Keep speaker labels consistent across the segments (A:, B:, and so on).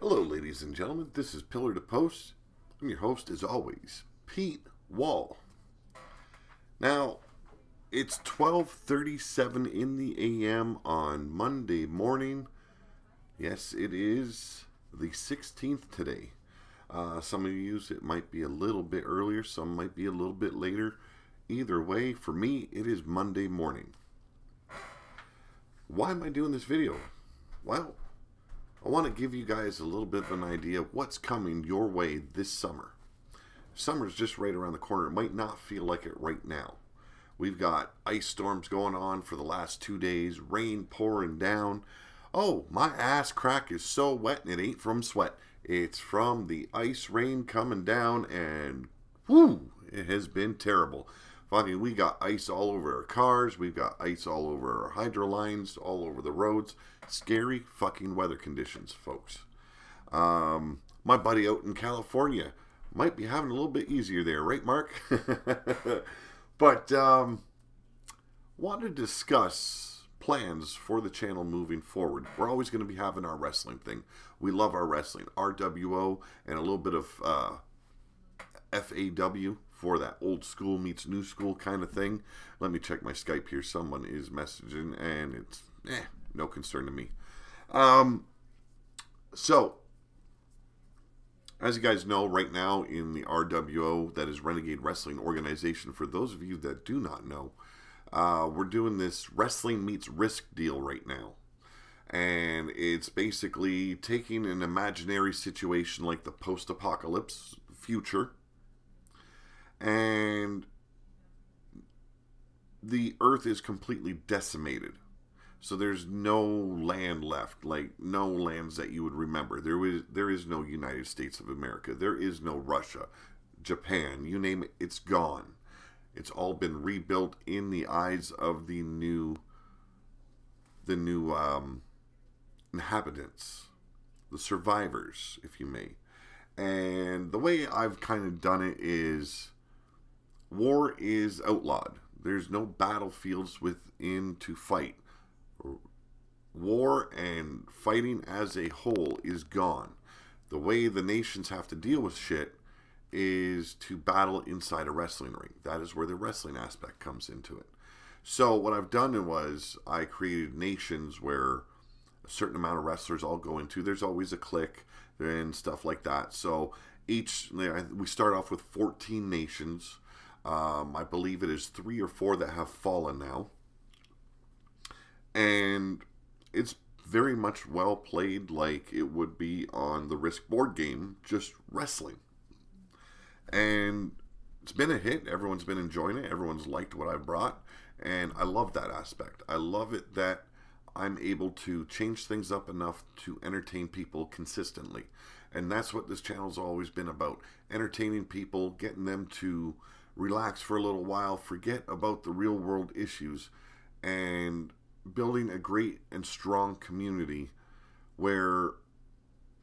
A: Hello, ladies and gentlemen. This is Pillar to Post. I'm your host, as always, Pete Wall. Now, it's 12:37 in the a.m. on Monday morning. Yes, it is the 16th today. Some of you, it might be a little bit earlier. Some might be a little bit later. Either way, for me, it is Monday morning. Why am I doing this video? Well, I want to give you guys a little bit of an idea of what's coming your way this summer. Summer's just right around the corner. It might not feel like it right now. We've got ice storms going on for the last 2 days, rain pouring down. Oh, my ass crack is so wet, and it ain't from sweat. It's from the ice rain coming down, and whoo, it has been terrible. Fucking, we got ice all over our cars. We've got ice all over our hydro lines, all over the roads. Scary fucking weather conditions, folks. My buddy out in California might be having a little bit easier there, right, Mark? But want to discuss plans for the channel moving forward. We're always going to be having our wrestling thing. We love our wrestling, RWO, and a little bit of FAW for that old school meets new school kind of thing. Let me check my Skype here. Someone is messaging, and it's no concern to me. So, as you guys know, right now in the RWO, that is Renegade Wrestling Organization, for those of you that do not know, we're doing this wrestling meets risk deal right now. And it's basically taking an imaginary situation like the post-apocalypse future, and the earth is completely decimated. So there's no land left, like no lands that you would remember. There is no United States of America. There is no Russia, Japan, you name it, it's gone. It's all been rebuilt in the eyes of the new inhabitants, the survivors, if you may. And the way I've kind of done it is, war is outlawed. There's no battlefields within to fight. War and fighting as a whole is gone. The way the nations have to deal with shit is to battle inside a wrestling ring. That is where the wrestling aspect comes into it. So what I've done was I created nations where a certain amount of wrestlers all go into. There's always a clique and stuff like that. So we start off with 14 nations. I believe it is 3 or 4 that have fallen now. And it's very much well played like it would be on the Risk board game, just wrestling. And it's been a hit. Everyone's been enjoying it. Everyone's liked what I brought. And I love that aspect. I love it that I'm able to change things up enough to entertain people consistently. And that's what this channel's always been about. Entertaining people, getting them to relax for a little while, forget about the real world issues, and building a great and strong community where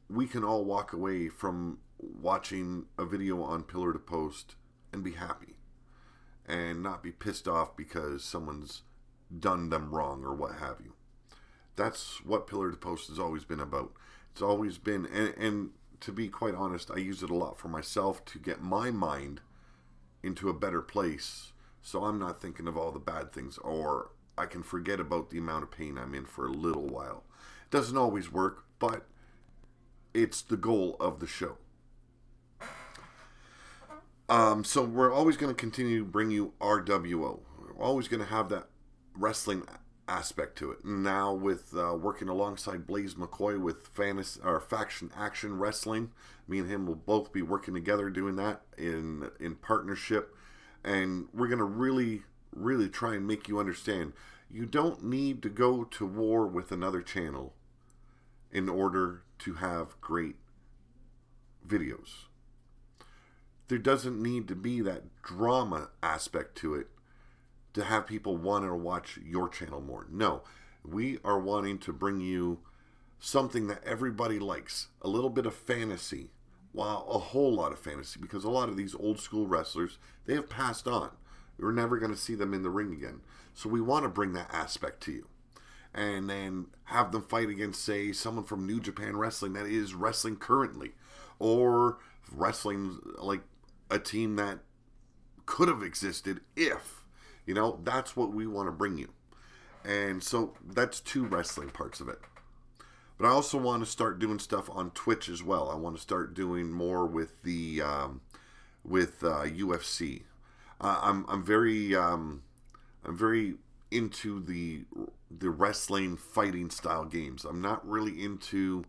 A: we can all walk away from watching a video on Pillar to Post and be happy and not be pissed off because someone's done them wrong or what have you. That's what Pillar to Post has always been about. It's always been, and to be quite honest, I use it a lot for myself to get my mind into a better place so I'm not thinking of all the bad things, or I can forget about the amount of pain I'm in for a little while. It doesn't always work, but it's the goal of the show. So we're always going to continue to bring you RWO. We're always going to have that wrestling aspect to it. Now with working alongside Blaze McCoy with Faction Action Wrestling, me and him will both be working together doing that in partnership. And we're going to really try and make you understand, you don't need to go to war with another channel in order to have great videos. There doesn't need to be that drama aspect to it to have people want to watch your channel more. No, we are wanting to bring you something that everybody likes. A little bit of fantasy. Wow, a whole lot of fantasy, because a lot of these old school wrestlers, they have passed on. We're never going to see them in the ring again. So we want to bring that aspect to you. and then have them fight against, say, someone from New Japan Wrestling that is wrestling currently, or wrestling like a team that could have existed if, that's what we want to bring you. And so that's two wrestling parts of it. But I also want to start doing stuff on Twitch as well. I want to start doing more with the UFC. I'm very into the wrestling fighting style games. I'm not really into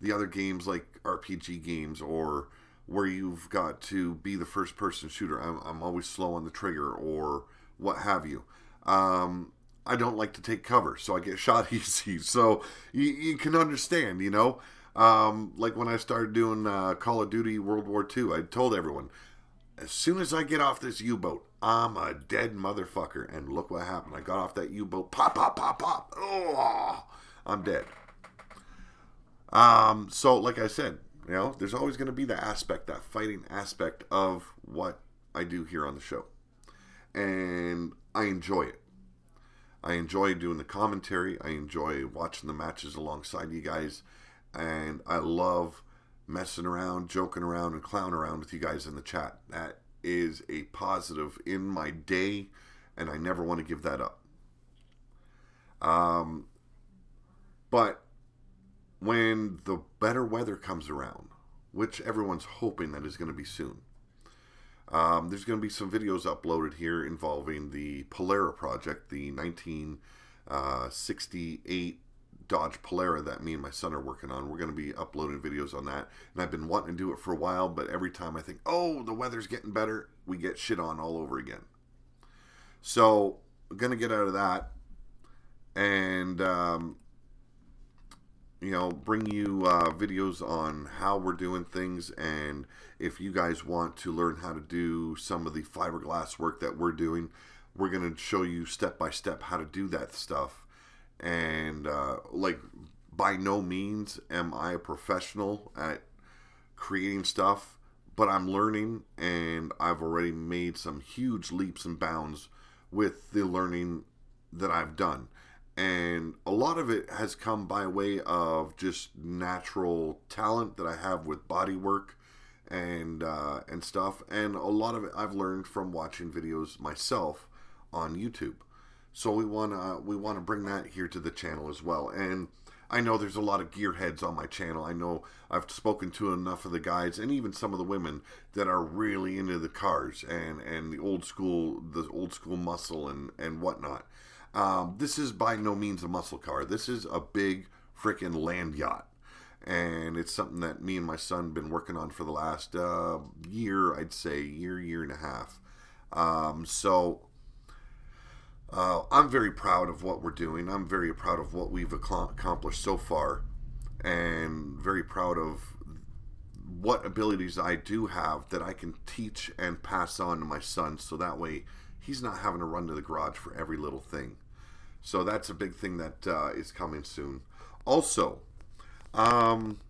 A: the other games like RPG games or where you've got to be the first person shooter. I'm always slow on the trigger or what have you. I don't like to take cover, so I get shot easy. So you can understand, like when I started doing Call of Duty World War II, I told everyone, as soon as I get off this U-boat, I'm a dead motherfucker. And look what happened. I got off that U-boat, pop, pop, pop, pop. Oh, I'm dead. So like I said, there's always going to be that fighting aspect of what I do here on the show. And I enjoy it. I enjoy doing the commentary. I enjoy watching the matches alongside you guys. And I love messing around, joking around, and clowning around with you guys in the chat. That is a positive in my day, and I never want to give that up. But when the better weather comes around, which everyone's hoping that is going to be soon, there's going to be some videos uploaded here involving the Polara project, the 1968 Dodge Polara that me and my son are working on. We're going to be uploading videos on that, and I've been wanting to do it for a while, but every time I think, oh, the weather's getting better, we get shit on all over again. So I'm going to get out of that and bring you videos on how we're doing things, and if you guys want to learn how to do some of the fiberglass work that we're doing, we're going to show you step by step how to do that stuff. And by no means am I a professional at creating stuff, but I'm learning, and I've already made some huge leaps and bounds with the learning that I've done. And a lot of it has come by way of just natural talent that I have with body work and stuff. And a lot of it I've learned from watching videos myself on YouTube. So we want to bring that here to the channel as well. And I know there's a lot of gearheads on my channel. I know I've spoken to enough of the guys and even some of the women that are really into the cars and the old school muscle and whatnot. This is by no means a muscle car. This is a big freaking land yacht. And it's something that me and my son have been working on for the last year, I'd say, year and a half. I'm very proud of what we're doing. I'm very proud of what we've accomplished so far, and very proud of what abilities I do have that I can teach and pass on to my son, so that way he's not having to run to the garage for every little thing. So that's a big thing that is coming soon. Also, I'm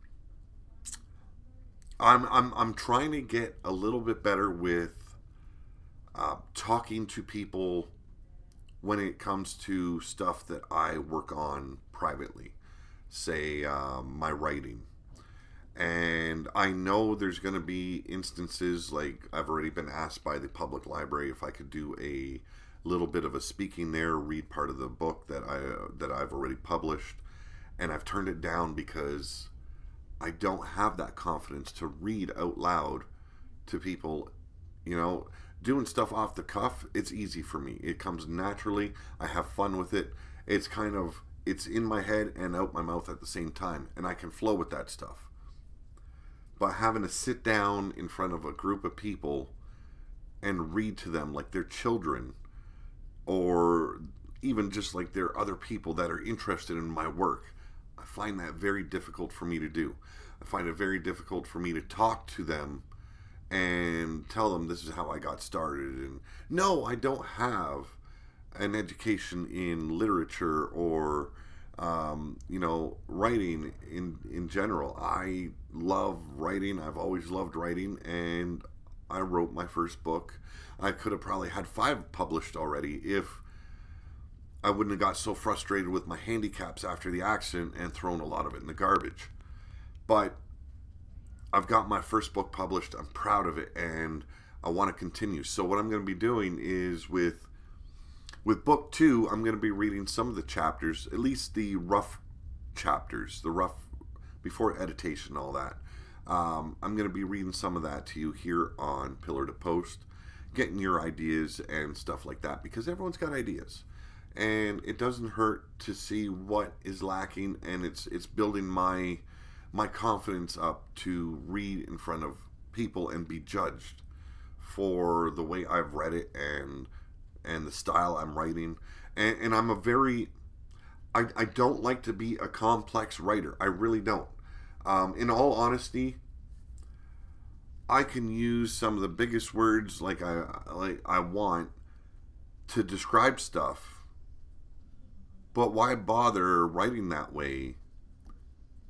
A: trying to get a little bit better with talking to people when it comes to stuff that I work on privately, say my writing. And I know there's going to be instances, like I've already been asked by the public library if I could do a little bit of a speaking there, read part of the book that I've already published, and I've turned it down because I don't have that confidence to read out loud to people. Doing stuff off the cuff, it's easy for me. It comes naturally. I have fun with it. It's in my head and out my mouth at the same time, and I can flow with that stuff. But having to sit down in front of a group of people and read to them like they're children, or even just like they're other people that are interested in my work, I find that very difficult for me to do. I find it very difficult for me to talk to them and tell them this is how I got started. And no, I don't have an education in literature or writing in general. I love writing. I've always loved writing, and I wrote my first book. I could have probably had 5 published already if I wouldn't have got so frustrated with my handicaps after the accident and thrown a lot of it in the garbage. But I've got my first book published. I'm proud of it, and I want to continue. So what I'm going to be doing is with book 2, I'm going to be reading some of the chapters, at least the rough chapters, the rough before editation, all that. I'm going to be reading some of that to you here on Pillar to Post, getting your ideas and stuff like that, because everyone's got ideas, and it doesn't hurt to see what is lacking, and it's building my confidence up to read in front of people and be judged for the way I've read it and the style I'm writing. And I'm a very I don't like to be a complex writer. I really don't. In all honesty, I can use some of the biggest words like I want to describe stuff, but why bother writing that way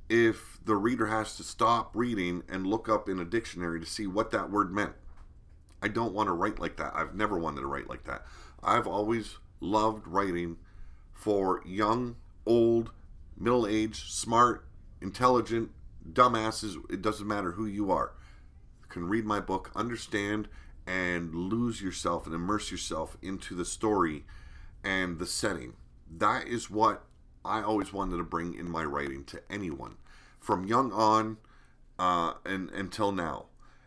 A: if the reader has to stop reading and look up in a dictionary to see what that word meant? I don't want to write like that. I've never wanted to write like that. I've always loved writing for young, old, middle-aged, smart, intelligent, dumbasses. It doesn't matter who you are. You can read my book, understand, and lose yourself and immerse yourself into the story and the setting. That is what I always wanted to bring in my writing to anyone, from young on and until now.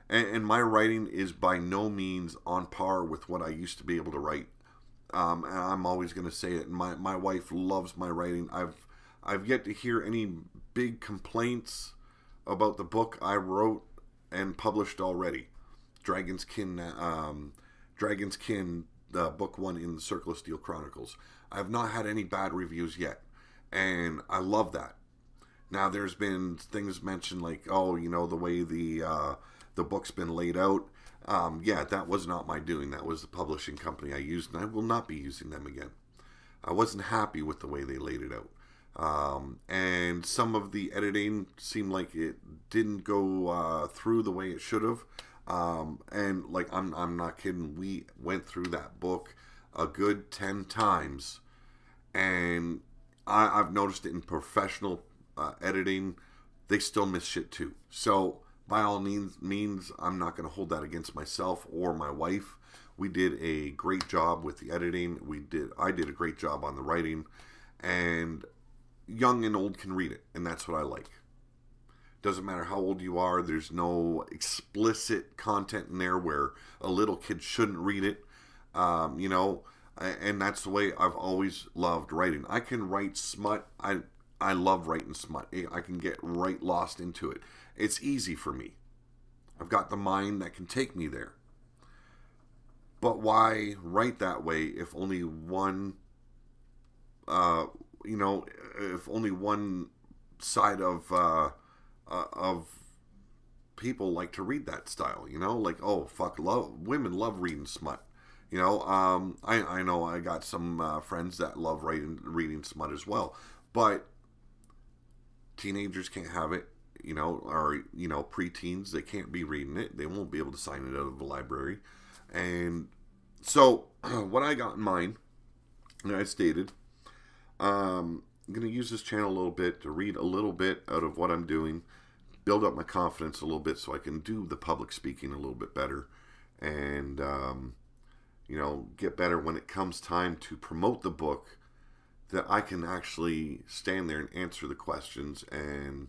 A: And my writing is by no means on par with what I used to be able to write. And I'm always going to say it. My wife loves my writing. I've yet to hear any big complaints about the book I wrote and published already. Dragon's Kin, book 1 in the Circle of Steel Chronicles. I have not had any bad reviews yet, and I love that. Now, there's been things mentioned like, oh, the way the book's been laid out. Yeah, that was not my doing. That was the publishing company I used, and I will not be using them again. I wasn't happy with the way they laid it out. And some of the editing seemed like it didn't go through the way it should have. And like, I'm not kidding. We went through that book a good 10 times, and I've noticed it in professional editing. They still miss shit too. So by all means, I'm not going to hold that against myself or my wife. We did a great job with the editing. I did a great job on the writing, and young and old can read it, and that's what I like. Doesn't matter how old you are. There's no explicit content in there where a little kid shouldn't read it. And that's the way I've always loved writing. I can write smut. I love writing smut. I can get right lost into it. It's easy for me. I've got the mind that can take me there. But why write that way if only one, if only one side of people like to read that style? Like, oh, fuck, women love reading smut. I know I got some friends that love reading smut as well, but teenagers can't have it. Or preteens, they can't be reading it. They won't be able to sign it out of the library. And so, what I got in mind, and I stated, I'm going to use this channel a little bit to read a little bit out of what I'm doing, build up my confidence a little bit so I can do the public speaking a little bit better, and, get better when it comes time to promote the book, that I can actually stand there and answer the questions and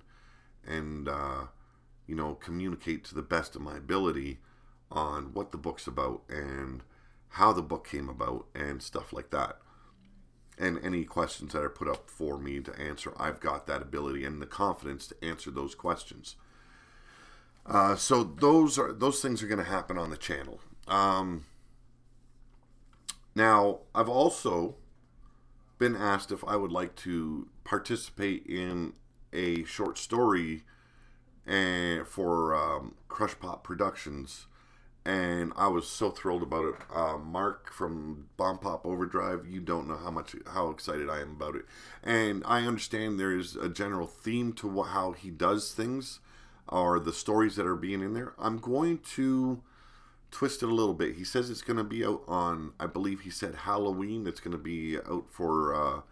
A: communicate to the best of my ability on what the book's about and how the book came about and stuff like that. And any questions that are put up for me to answer, I've got that ability and the confidence to answer those questions. So those things are going to happen on the channel. Now, I've also been asked if I would like to participate in a short story for Crush Pop Productions, and I was so thrilled about it. Mark from Bomb Pop Overdrive, you don't know how excited I am about it. And I understand there is a general theme to how he does things, or the stories that are being in there. I'm going to twisted a little bit. He says it's going to be out on, I believe he said Halloween. It's going to be out for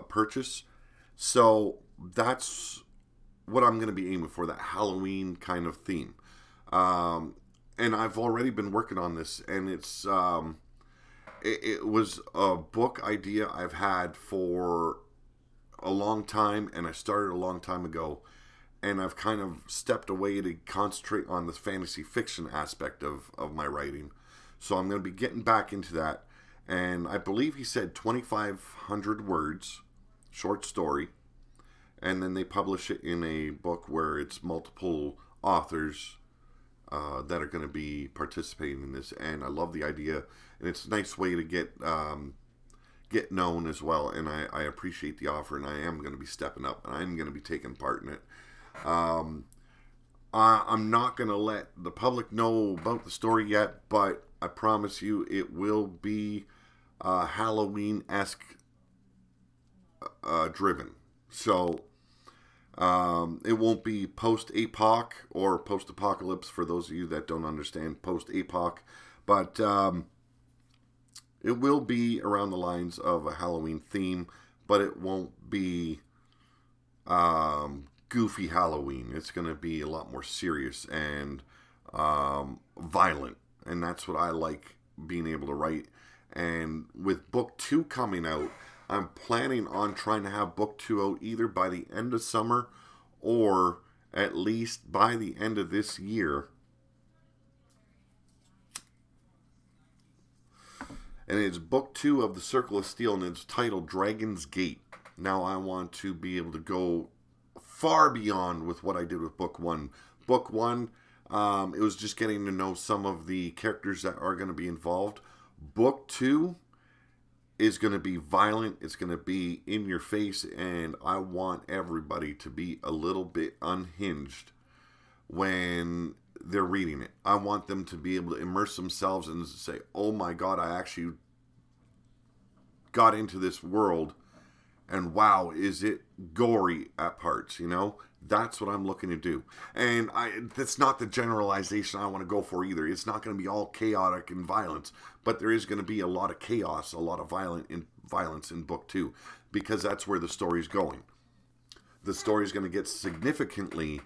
A: purchase. So that's what I'm going to be aiming for, that Halloween kind of theme. And I've already been working on this, and it was a book idea I've had for a long time, and I started a long time ago, and I've kind of stepped away to concentrate on the fantasy fiction aspect of my writing. So I'm going to be getting back into that, and I believe he said 2,500 words, short story, and then they publish it in a book where it's multiple authors that are going to be participating in this. And I love the idea, and it's a nice way to get known as well. And I appreciate the offer, and I am going to be stepping up, and I'm going to be taking part in it. I'm not going to let the public know about the story yet, but I promise you it will be Halloween-esque driven. So it won't be post-apoc or post-apocalypse for those of you that don't understand post-apoc, but it will be around the lines of a Halloween theme, but it won't be goofy Halloween. It's going to be a lot more serious and violent, and that's what I like being able to write. And with book 2 coming out, I'm planning on trying to have book 2 out either by the end of summer or at least by the end of this year. And it's book 2 of The Circle of Steel, and it's titled Dragon's Gate. Now I want to be able to go far beyond with what I did with book 1. Book 1, it was just getting to know some of the characters that are going to be involved. Book 2 is going to be violent. It's going to be in your face, and I want everybody to be a little bit unhinged when they're reading it. I want them to be able to immerse themselves and say, oh my God, I actually got into this world, and wow, is it gory at parts, you know? That's what I'm looking to do. And that's not the generalization I want to go for either. It's not going to be all chaotic and violence, but there is going to be a lot of chaos, a lot of violence in book 2, because that's where the story's going. The story's going to get significantly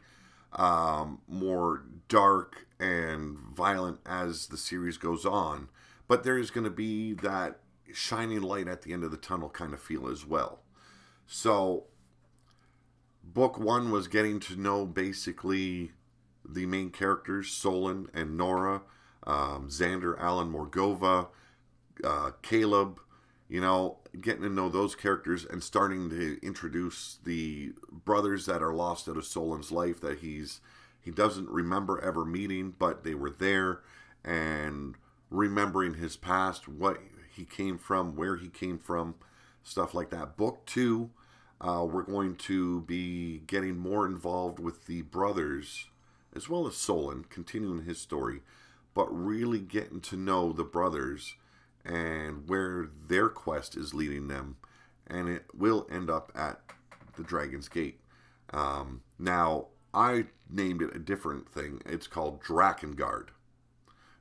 A: more dark and violent as the series goes on, but there is going to be that shining light at the end of the tunnel kind of feel as well. So book 1 was getting to know basically the main characters, Solon and Nora, Xander, Alan, Morgova, Caleb, you know, getting to know those characters and starting to introduce the brothers that are lost out of Solon's life that he doesn't remember ever meeting, but they were there, and remembering his past, what he came from, where he came from, stuff like that. Book 2, we're going to be getting more involved with the brothers as well as Solon, continuing his story, but really getting to know the brothers and where their quest is leading them, and it will end up at the Dragon's Gate. Now, I named it a different thing. It's called Drakengard.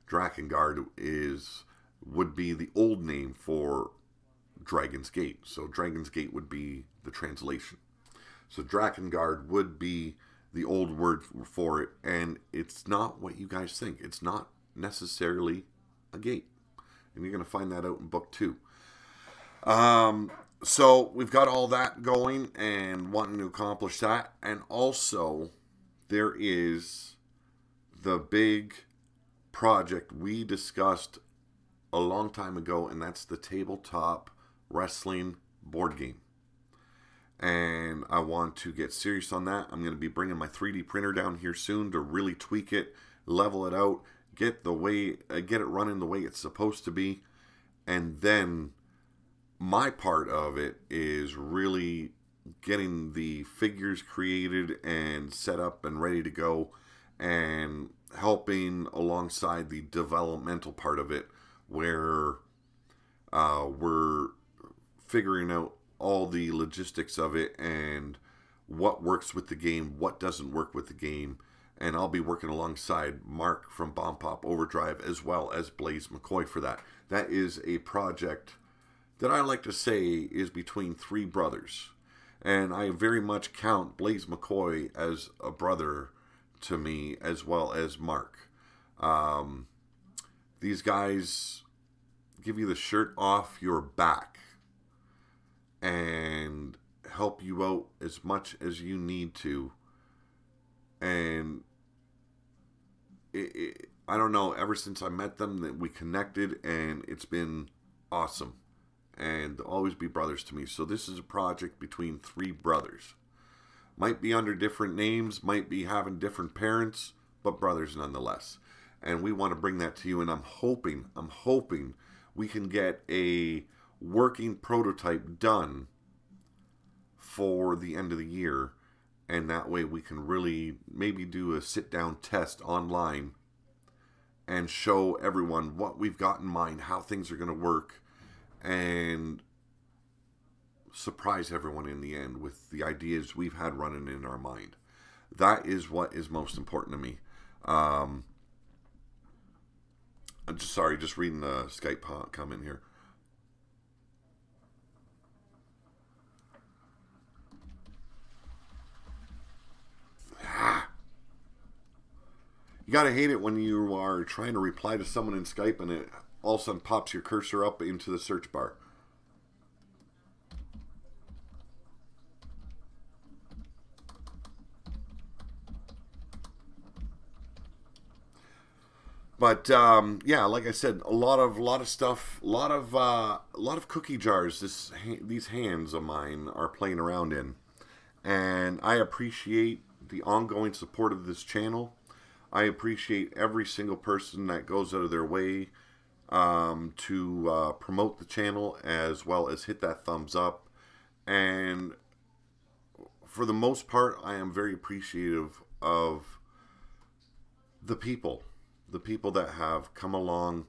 A: Drakengard would be the old name for Dragon's Gate. So Dragon's Gate would be the translation. So Drakengard would be the old word for it, and it's not what you guys think. It's not necessarily a gate. And you're going to find that out in book 2. So we've got all that going and wanting to accomplish that. And also, there is the big project we discussed a long time ago, and that's the tabletop wrestling board game. And I want to get serious on that. I'm going to be bringing my 3D printer down here soon to really tweak it, level it out, get it running the way it's supposed to be. And then my part of it is really getting the figures created and set up and ready to go, and helping alongside the developmental part of it, where we're figuring out all the logistics of it and what works with the game, what doesn't work with the game, and I'll be working alongside Mark from Bomb Pop Overdrive as well as Blaze McCoy for that. That is a project that I like to say is between three brothers. And I very much count Blaze McCoy as a brother to me as well as Mark. These guys give you the shirt off your back and help you out as much as you need to. And I don't know, ever since I met them, that we connected, and it's been awesome. And they'll always be brothers to me. So this is a project between three brothers. Might be under different names, might be having different parents, but brothers nonetheless. And we want to bring that to you, and I'm hoping we can get a working prototype done for the end of the year, and that way we can really maybe do a sit-down test online and show everyone what we've got in mind, how things are going to work, and surprise everyone in the end with the ideas we've had running in our mind. That is what is most important to me. I'm just reading the Skype comment here. You gotta hate it when you are trying to reply to someone in Skype and it all of a sudden pops your cursor up into the search bar. But yeah, like I said, a lot of stuff, a lot of cookie jars. These hands of mine are playing around in, and I appreciate the ongoing support of this channel. I appreciate every single person that goes out of their way to promote the channel, as well as hit that thumbs up. And for the most part, I am very appreciative of the people that have come along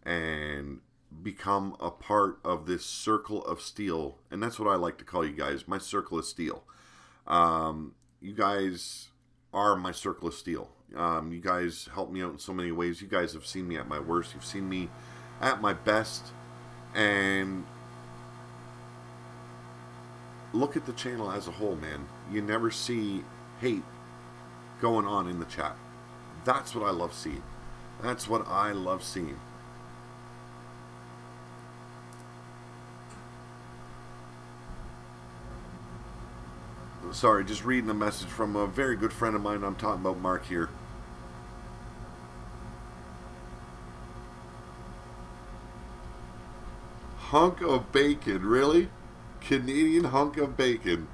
A: and become a part of this circle of steel. And that's what I like to call you guys, my circle of steel. You guys are my circle of steel. You guys help me out in so many ways. You guys have seen me at my worst. You've seen me at my best. And look at the channel as a whole, man. You never see hate going on in the chat. That's what I love seeing. That's what I love seeing. Sorry, just reading a message from a very good friend of mine. I'm talking about Mark here. Hunk of bacon, really? Canadian hunk of bacon.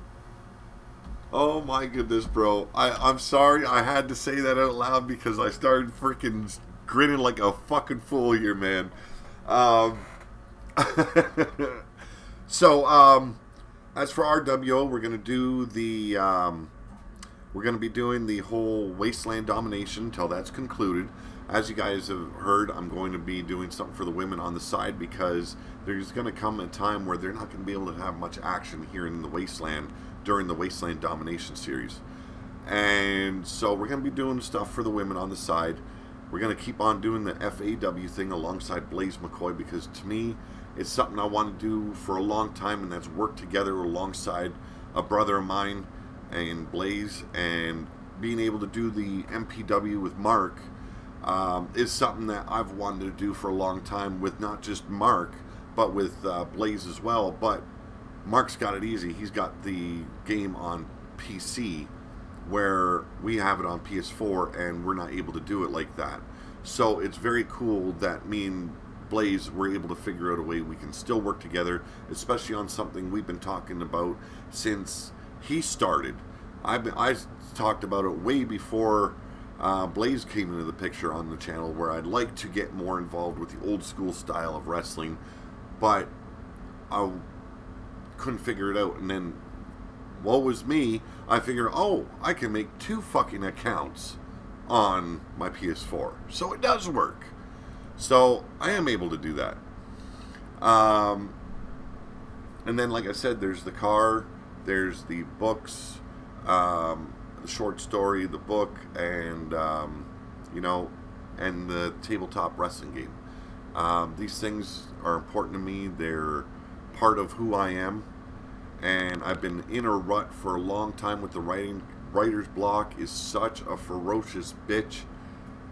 A: Oh my goodness, bro. I'm sorry I had to say that out loud because I started freaking grinning like a fucking fool here, man. So, as for RWO, we're gonna do the we're gonna be doing the whole Wasteland domination until that's concluded. As you guys have heard, I'm going to be doing something for the women on the side because there's going to come a time where they're not going to be able to have much action here in the Wasteland during the Wasteland Domination series. And so we're going to be doing stuff for the women on the side. We're going to keep on doing the FAW thing alongside Blaze McCoy because to me, it's something I want to do for a long time, and that's work together alongside a brother of mine and Blaze, and being able to do the MPW with Mark is something that I've wanted to do for a long time with not just Mark, but with Blaze as well. But Mark's got it easy. He's got the game on PC where we have it on PS4 and we're not able to do it like that. So it's very cool that me and Blaze were able to figure out a way we can still work together, especially on something we've been talking about since he started. I talked about it way before Blaze came into the picture on the channel, where I'd like to get more involved with the old school style of wrestling, but I couldn't figure it out. And then, woe was me, I figured, oh, I can make 2 fucking accounts on my PS4. So it does work. So I am able to do that. And then, like I said, there's the car, there's the books, the short story, the book, and you know, and the tabletop wrestling game. These things are important to me. They're part of who I am, and I've been in a rut for a long time with the writing. Writer's block is such a ferocious bitch,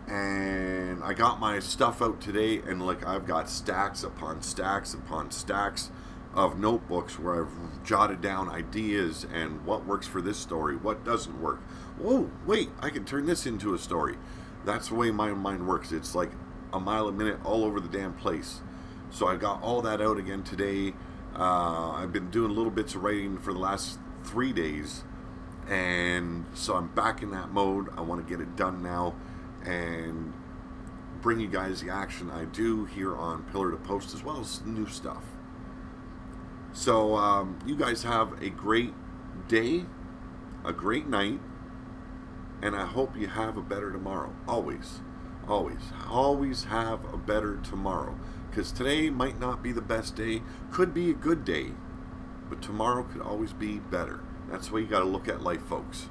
A: and I got my stuff out today, and like I've got stacks upon stacks upon stacks of notebooks where I've jotted down ideas and what works for this story, what doesn't work. Oh, wait, I can turn this into a story. That's the way my mind works. It's like a mile a minute all over the damn place. So I got all that out again today. I've been doing little bits of writing for the last 3 days, and so I'm back in that mode. I want to get it done now and bring you guys the action I do here on Pillar to Post, as well as new stuff. So you guys have a great day, a great night, and I hope you have a better tomorrow. Always, always, always have a better tomorrow. Because today might not be the best day, could be a good day, but tomorrow could always be better. That's the way you got to look at life, folks.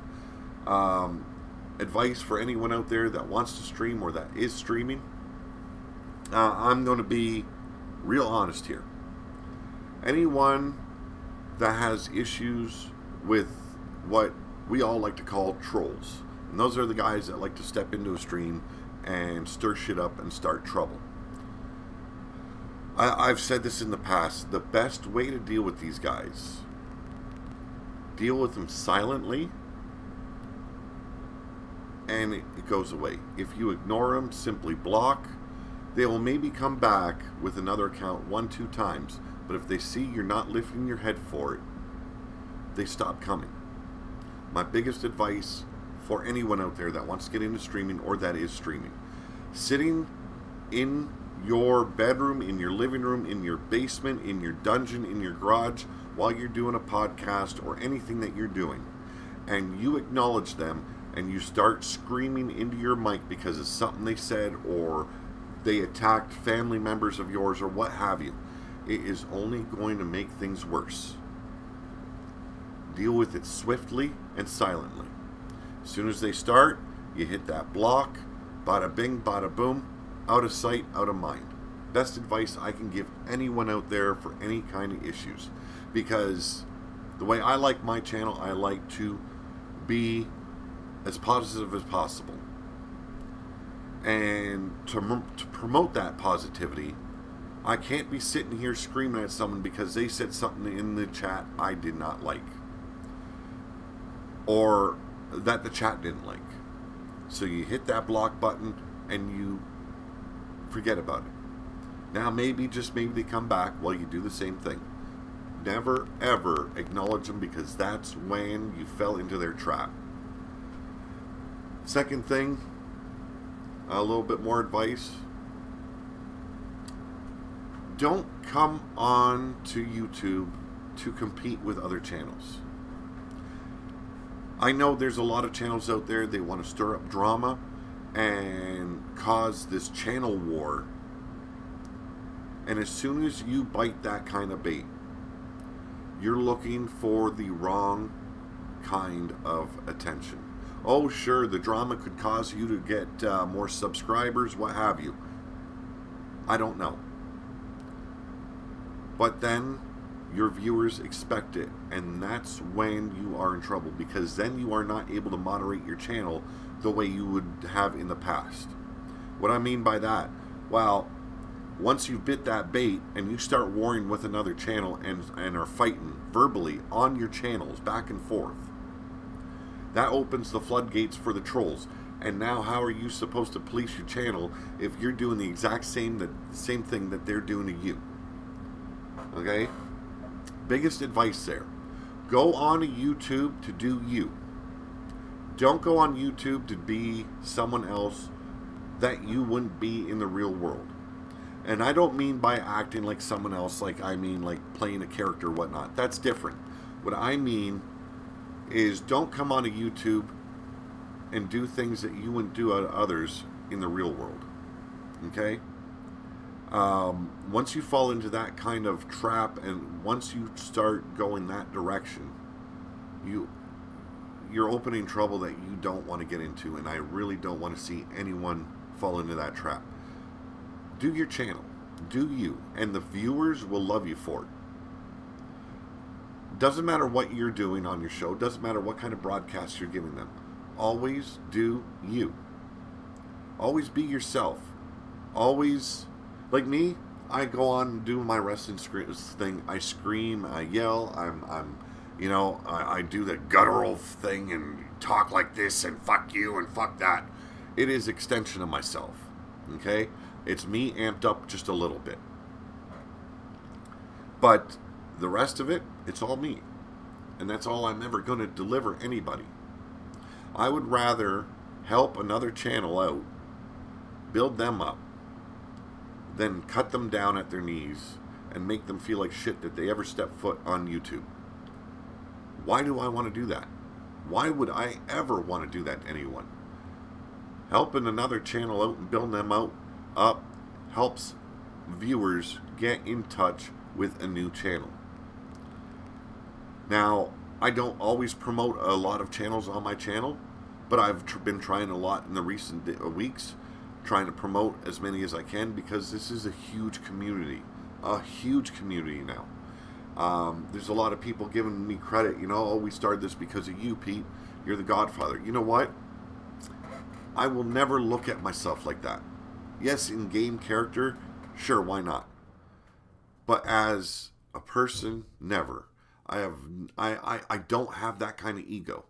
A: Advice for anyone out there that wants to stream or that is streaming. I'm going to be real honest here. Anyone that has issues with what we all like to call trolls, and those are the guys that like to step into a stream and stir shit up and start trouble. I've said this in the past. The best way to deal with these guys, deal with them silently, and it goes away. If you ignore them, simply block. They will maybe come back with another account 1-2 times, but if they see you're not lifting your head for it, they stop coming. My biggest advice for anyone out there that wants to get into streaming or that is streaming, sitting in your bedroom, in your living room, in your basement, in your dungeon, in your garage, while you're doing a podcast or anything that you're doing, and you acknowledge them and you start screaming into your mic because it's something they said or they attacked family members of yours or what have you, it is only going to make things worse. Deal with it swiftly and silently. As soon as they start, you hit that block, bada bing, bada boom, out of sight, out of mind. Best advice I can give anyone out there for any kind of issues. Because the way I like my channel, I like to be as positive as possible. And to promote that positivity, I can't be sitting here screaming at someone because they said something in the chat I did not like, or that the chat didn't like. So you hit that block button and you forget about it. Now maybe, just maybe, they come back. Well, you do the same thing. Never ever acknowledge them, because that's when you fell into their trap. Second thing, a little bit more advice. Don't come on to YouTube to compete with other channels. I know there's a lot of channels out there, they want to stir up drama and cause this channel war. And as soon as you bite that kind of bait, you're looking for the wrong kind of attention. Oh, sure, the drama could cause you to get more subscribers, what have you. I don't know. But then your viewers expect it, and that's when you are in trouble, because then you are not able to moderate your channel the way you would have in the past. What I mean by that, well, once you bit that bait and you start warring with another channel and are fighting verbally on your channels back and forth, that opens the floodgates for the trolls. And now how are you supposed to police your channel if you're doing the exact same thing that they're doing to you? Okay? Biggest advice there. Go on to YouTube to do you. Don't go on YouTube to be someone else that you wouldn't be in the real world. And I don't mean by acting like someone else, like I mean like playing a character or whatnot. That's different. What I mean is, don't come onto YouTube and do things that you wouldn't do to others in the real world. Okay? Once you fall into that kind of trap, and once you start going that direction, you you're opening trouble that you don't want to get into, and I really don't want to see anyone fall into that trap. Do your channel. Do you. And the viewers will love you for it. Doesn't matter what you're doing on your show. Doesn't matter what kind of broadcast you're giving them. Always do you. Always be yourself. Always, like me, I go on and do my wrestling thing. I scream, I yell, I do the guttural thing and talk like this and fuck you and fuck that. It is extension of myself. Okay? It's me amped up just a little bit. But the rest of it, it's all me. And that's all I'm ever going to deliver anybody. I would rather help another channel out, build them up, than cut them down at their knees and make them feel like shit that they ever step foot on YouTube. Why do I want to do that? Why would I ever want to do that to anyone? Helping another channel out and building them up helps viewers get in touch with a new channel. Now, I don't always promote a lot of channels on my channel, but I've been trying a lot in the recent weeks, trying to promote as many as I can, because this is a huge community now. There's a lot of people giving me credit, oh, we started this because of you, Pete. You're the godfather. You know what? I will never look at myself like that. Yes, in-game character, sure, why not? But as a person, never. I don't have that kind of ego.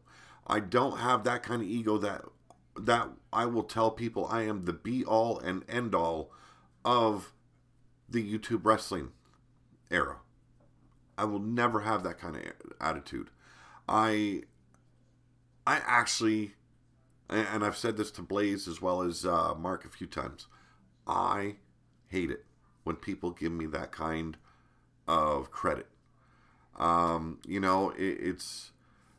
A: I don't have that kind of ego that I will tell people I am the be-all and end-all of the YouTube wrestling era. I will never have that kind of attitude. I actually, and I've said this to Blaze as well as Mark a few times, I hate it when people give me that kind of credit. It's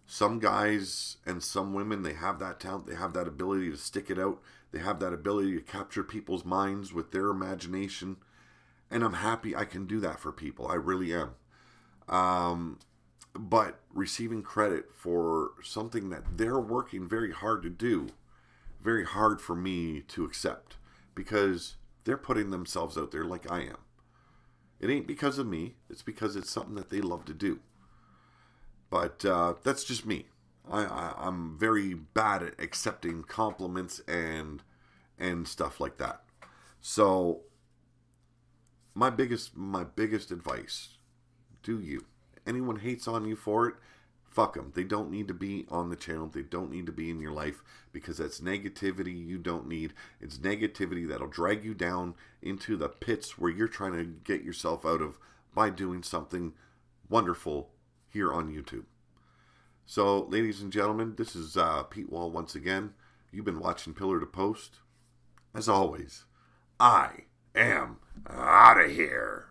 A: some guys and some women, they have that talent, they have that ability to stick it out, they have that ability to capture people's minds with their imagination, and I'm happy I can do that for people. I really am. But receiving credit for something that they're working very hard to do, very hard for me to accept, because they're putting themselves out there like I am. It ain't because of me. It's because it's something that they love to do. But that's just me. I'm very bad at accepting compliments and stuff like that. So my biggest advice: do you. Anyone hates on you for it, fuck them. They don't need to be on the channel. They don't need to be in your life, because that's negativity you don't need. It's negativity that'll drag you down into the pits where you're trying to get yourself out of by doing something wonderful here on YouTube. So, ladies and gentlemen, this is Pete Wall once again. You've been watching Pillar to Post. As always, I am out of here.